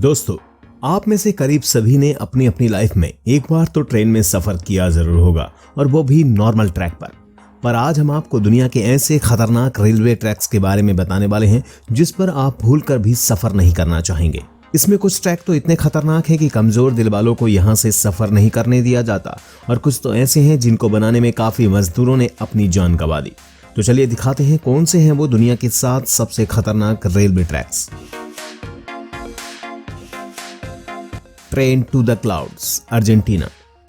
दोस्तों, आप में से करीब सभी ने अपनी अपनी लाइफ में एक बार तो ट्रेन में सफर किया जरूर होगा, और वो भी नॉर्मल ट्रैक पर आज हम आपको दुनिया के ऐसे खतरनाक रेलवे ट्रैक्स के बारे में बताने वाले हैं जिस पर आप भूलकर भी सफर नहीं करना चाहेंगे। इसमें कुछ ट्रैक तो इतने खतरनाक हैं कि कमजोर दिल वालों को यहाँ से सफर नहीं करने दिया जाता, और कुछ तो ऐसे हैं जिनको बनाने में काफी मजदूरों ने अपनी जान गंवा दी। तो चलिए दिखाते हैं कौन से हैं वो दुनिया के 7 सबसे खतरनाक railway tracks. Train to the clouds,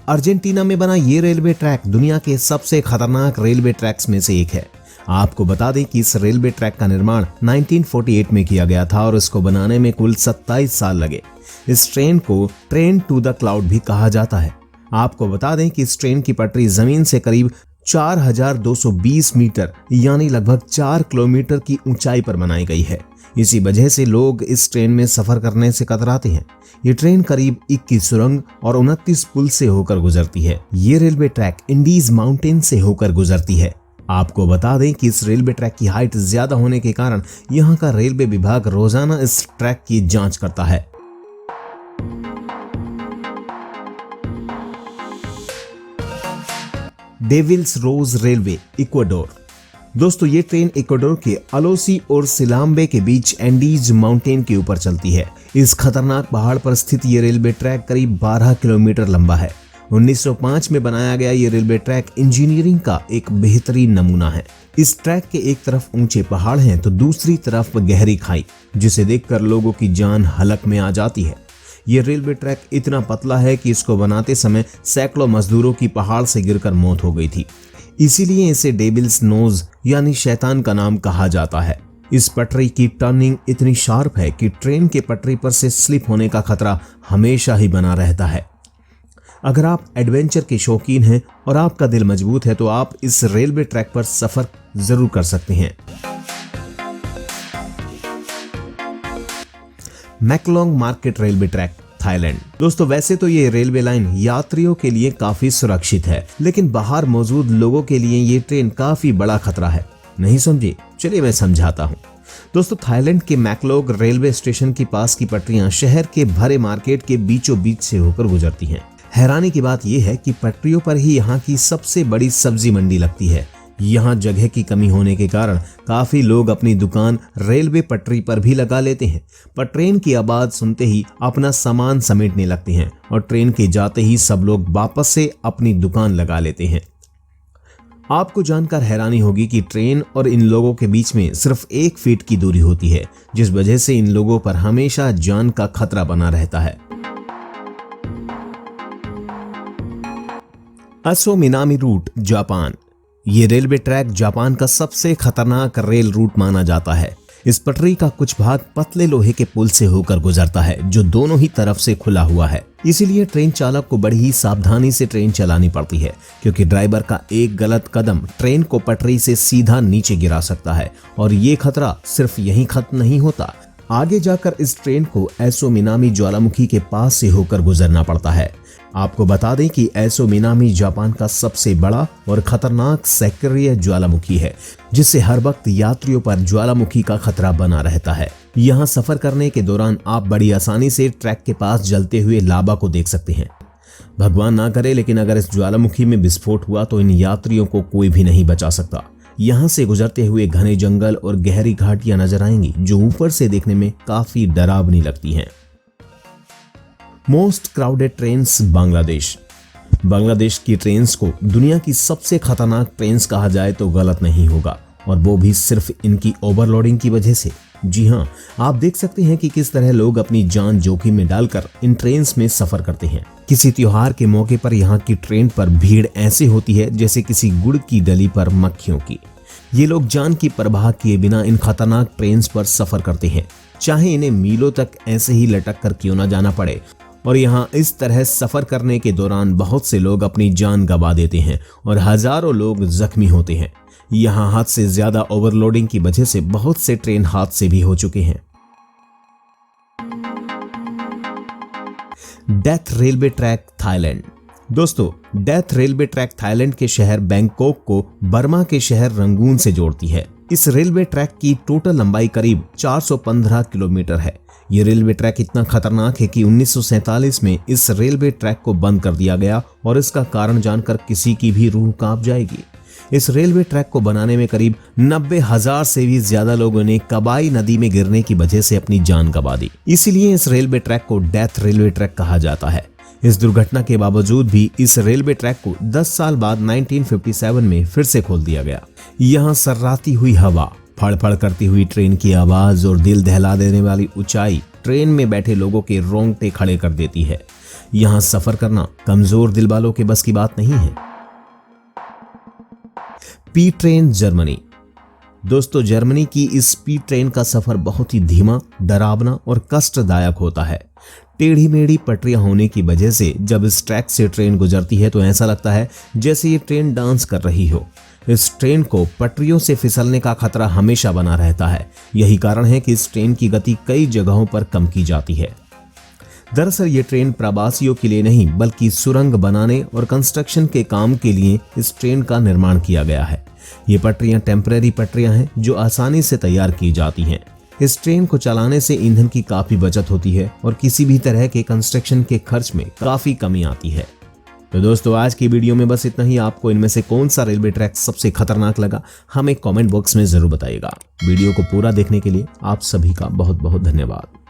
Argentina में बना ये रेलवे ट्रैक दुनिया के सबसे खतरनाक रेलवे ट्रैक्स में से एक है। आपको बता दें कि इस रेलवे ट्रैक का निर्माण 1948 में किया गया था और इसको बनाने में कुल 27 साल लगे। इस ट्रेन को ट्रेन टू द क्लाउड भी कहा जाता है। आपको बता दें कि इस ट्रेन की पटरी जमीन से करीब 4220 मीटर यानी लगभग 4 किलोमीटर की ऊंचाई पर बनाई गई है। इसी वजह से लोग इस ट्रेन में सफर करने से कतराते हैं। ये ट्रेन करीब 21 सुरंग और 29 पुल से होकर गुजरती है। ये रेलवे ट्रैक इंडीज माउंटेन से होकर गुजरती है। आपको बता दें कि इस रेलवे ट्रैक की हाइट ज्यादा होने के कारण यहाँ का रेलवे विभाग रोजाना इस ट्रैक की जांच करता है। डेविल्स रोज रेलवे, इक्वाडोर। दोस्तों, ये ट्रेन इक्वाडोर के अलोसी और सिलाम्बे के बीच एंडीज माउंटेन के ऊपर चलती है। इस खतरनाक पहाड़ पर स्थित ये रेलवे ट्रैक करीब 12 किलोमीटर लंबा है। 1905 में बनाया गया ये रेलवे ट्रैक इंजीनियरिंग का एक बेहतरीन नमूना है। इस ट्रैक के एक तरफ ऊंचे पहाड़ हैं तो दूसरी तरफ गहरी खाई, जिसे देखकर लोगों की जान हलक में आ जाती है। ये रेलवे ट्रैक इतना पतला है कि इसको बनाते समय सैकड़ों मजदूरों की पहाड़ से गिरकर मौत हो गई थी। इसीलिए इसे डेविल्स नोज यानी शैतान का नाम कहा जाता है। इस पटरी की टर्निंग इतनी शार्प है कि ट्रेन के पटरी पर से स्लिप होने का खतरा हमेशा ही बना रहता है। अगर आप एडवेंचर के शौकीन हैं और आपका दिल मजबूत है तो आप इस रेलवे ट्रैक पर सफर जरूर कर सकते हैं। मैकलोंग मार्केट रेलवे ट्रैक, थाईलैंड। दोस्तों, वैसे तो ये रेलवे लाइन यात्रियों के लिए काफी सुरक्षित है, लेकिन बाहर मौजूद लोगों के लिए ये ट्रेन काफी बड़ा खतरा है। नहीं समझे? चलिए मैं समझाता हूँ। दोस्तों, थाईलैंड के मैकलोग रेलवे स्टेशन के पास की पटरियां शहर के भरे मार्केट के बीचों बीच से होकर गुजरती हैं। हैरानी की बात यह है कि पटरियों पर ही यहाँ की सबसे बड़ी सब्जी मंडी लगती है। यहाँ जगह की कमी होने के कारण काफी लोग अपनी दुकान रेलवे पटरी पर भी लगा लेते हैं, पर ट्रेन की आवाज सुनते ही अपना सामान समेटने लगते हैं और ट्रेन के जाते ही सब लोग वापस से अपनी दुकान लगा लेते हैं। आपको जानकर हैरानी होगी कि ट्रेन और इन लोगों के बीच में सिर्फ 1 फीट की दूरी होती है, जिस वजह से इन लोगों पर हमेशा जान का खतरा बना रहता है। असो मिनामी रूट, जापान। ये रेलवे ट्रैक जापान का सबसे खतरनाक रेल रूट माना जाता है। इस पटरी का कुछ भाग पतले लोहे के पुल से होकर गुजरता है जो दोनों ही तरफ से खुला हुआ है। इसीलिए ट्रेन चालक को बड़ी ही सावधानी से ट्रेन चलानी पड़ती है, क्योंकि ड्राइवर का एक गलत कदम ट्रेन को पटरी से सीधा नीचे गिरा सकता है। और ये खतरा सिर्फ यहीं खत्म नहीं होता, आगे जाकर इस ट्रेन को एसो मिनामी ज्वालामुखी के पास से होकर गुजरना पड़ता है। आपको बता दें कि एसो मिनामी जापान का सबसे बड़ा और खतरनाक सक्रिय ज्वालामुखी है, जिससे हर वक्त यात्रियों पर ज्वालामुखी का खतरा बना रहता है। यहाँ सफर करने के दौरान आप बड़ी आसानी से ट्रैक के पास जलते हुए लावा को देख सकते हैं। भगवान ना करे, लेकिन अगर इस ज्वालामुखी में विस्फोट हुआ तो इन यात्रियों को कोई भी नहीं बचा सकता। यहाँ से गुजरते हुए घने जंगल और गहरी घाटियां नजर आएंगी जो ऊपर से देखने में काफी डरावनी लगती हैं। मोस्ट क्राउडेड ट्रेन्स, बांग्लादेश की ट्रेन्स को दुनिया की सबसे खतरनाक ट्रेन्स कहा जाए तो गलत नहीं होगा, और वो भी सिर्फ इनकी ओवरलोडिंग की वजह से। जी हाँ, आप देख सकते हैं कि किस तरह लोग अपनी जान जोखिम में डालकर इन ट्रेन्स में सफर करते हैं। किसी त्योहार के मौके पर यहाँ की ट्रेन पर भीड़ ऐसी होती है जैसे किसी गुड़ की डली पर मक्खियों की। ये लोग जान की परवाह किए बिना इन खतरनाक ट्रेन्स पर सफर करते हैं, चाहे इन्हें मीलों तक ऐसे ही लटक कर क्यों ना जाना पड़े। और यहाँ इस तरह सफर करने के दौरान बहुत से लोग अपनी जान गंवा देते हैं और हजारों लोग जख्मी होते हैं। यहाँ हद से ज्यादा ओवरलोडिंग की वजह से बहुत से ट्रेन हादसे भी हो चुके हैं। Death railway track, Thailand. दोस्तों, डेथ रेलवे ट्रैक थाईलैंड के शहर बैंकॉक को बर्मा के शहर रंगून से जोड़ती है। इस रेलवे ट्रैक की टोटल लंबाई करीब 415 किलोमीटर है। ये रेलवे ट्रैक इतना खतरनाक है कि 1947 में इस रेलवे ट्रैक को बंद कर दिया गया और इसका कारण जानकर किसी की भी रूह कांप जाएगी। इस रेलवे ट्रैक को बनाने में करीब 90,000 से भी ज्यादा लोगों ने कबाई नदी में गिरने की वजह से अपनी जान गंवा दी। इसीलिए इस रेलवे ट्रैक को डेथ रेलवे ट्रैक कहा जाता है। इस दुर्घटना के बावजूद भी इस रेलवे ट्रैक को 10 साल बाद 1957 में फिर से खोल दिया गया। यहाँ सर्राती हुई हवा, फड़फड़ करती हुई ट्रेन की आवाज और दिल दहला देने वाली ऊंचाई ट्रेन में बैठे लोगों के रोंगटे खड़े कर देती है। यहाँ सफर करना कमजोर दिल वालों के बस की बात नहीं है। Speed train Germany. दोस्तों, जर्मनी की इस स्पीड ट्रेन का सफर बहुत ही धीमा, डरावना और कष्टदायक होता है। टेढ़ी मेढ़ी पटरियां होने की वजह से जब इस ट्रैक से ट्रेन गुजरती है तो ऐसा लगता है जैसे ये ट्रेन डांस कर रही हो। इस ट्रेन को पटरियों से फिसलने का खतरा हमेशा बना रहता है। यही कारण है कि इस ट्रेन की गति कई जगहों पर कम की जाती है। दरअसल ये ट्रेन प्रवासियों के लिए नहीं बल्कि सुरंग बनाने और कंस्ट्रक्शन के काम के लिए इस ट्रेन का निर्माण किया गया है। ये पटरियां टेम्परेरी पटरियां हैं जो आसानी से तैयार की जाती हैं। इस ट्रेन को चलाने से ईंधन की काफी बचत होती है और किसी भी तरह के कंस्ट्रक्शन के खर्च में काफी कमी आती है। तो दोस्तों, आज की वीडियो में बस इतना ही। आपको इनमें से कौन सा रेलवे ट्रैक सबसे खतरनाक लगा हमें कमेंट बॉक्स में जरूर बताइएगा। वीडियो को पूरा देखने के लिए आप सभी का बहुत बहुत धन्यवाद।